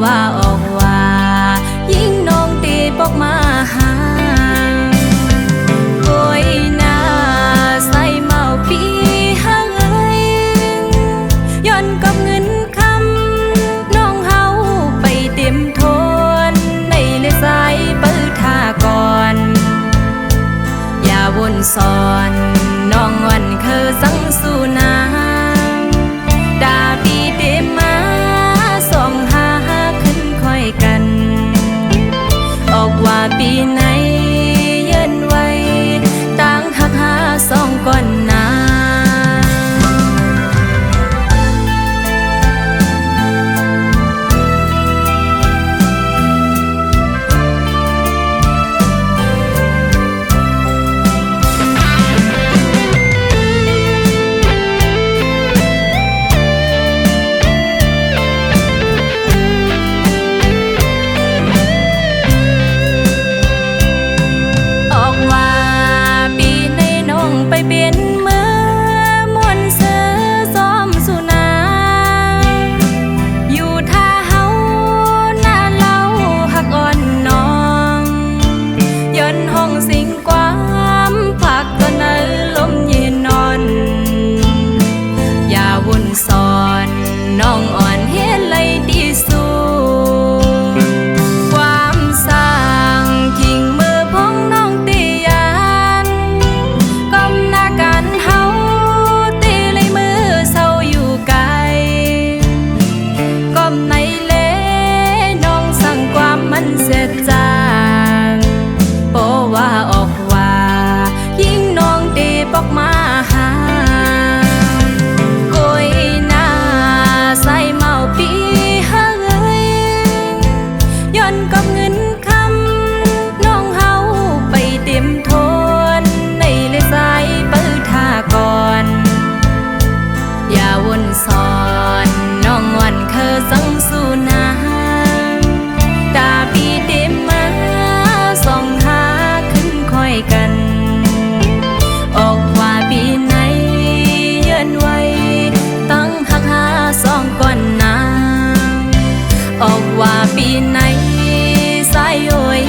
ว่าออกว่ายิ่งน้องตีปอกมาหาโอยนาใส่เมาปีหาเอ้ยย้อนกับเงินคำน้องเฮาไปเต็มทนในเลยสายเปิดท่าก่อนอย่าวนสอนน้องวันเคยสังสู่นาดาปีเดมาส่องหาขึ้นค่อยกันออกว่าปีไหนเย็นไว้ต่างหักหาสองก่อนนาไปเป็นเมื่อมวนเสือซ้อมสุนาอยู่ท่าเฮาหน้าเล่าหักอ่อนน้องย้อนห้องสิ่งความผักก็เนอลมเย็นนอนอย่าวนสอนน้องอ่อนเฮ็ดเลยดีสู้ความสร้างกิ่งมือพ้องน้องตียานในเลน้องสั่งความมันเสียจางโปว่าออกว่ายิ่งน้องตีปอกมาหาโกยหน้าใส่เมาปีหาเอ้ยย้อนกับเงินคำน้องเฮาไปเต็มทนในเลยสายเปิดท่าก่อนอย่าวนสอนน้องวันเคยสังสู่นาดาปีเดมาส่องหาขึ้นค่อยกันออกว่าปีไหนเยือนไว้ตั้งหักหาสองก่อนนาออกว่าปีไหนสายโอย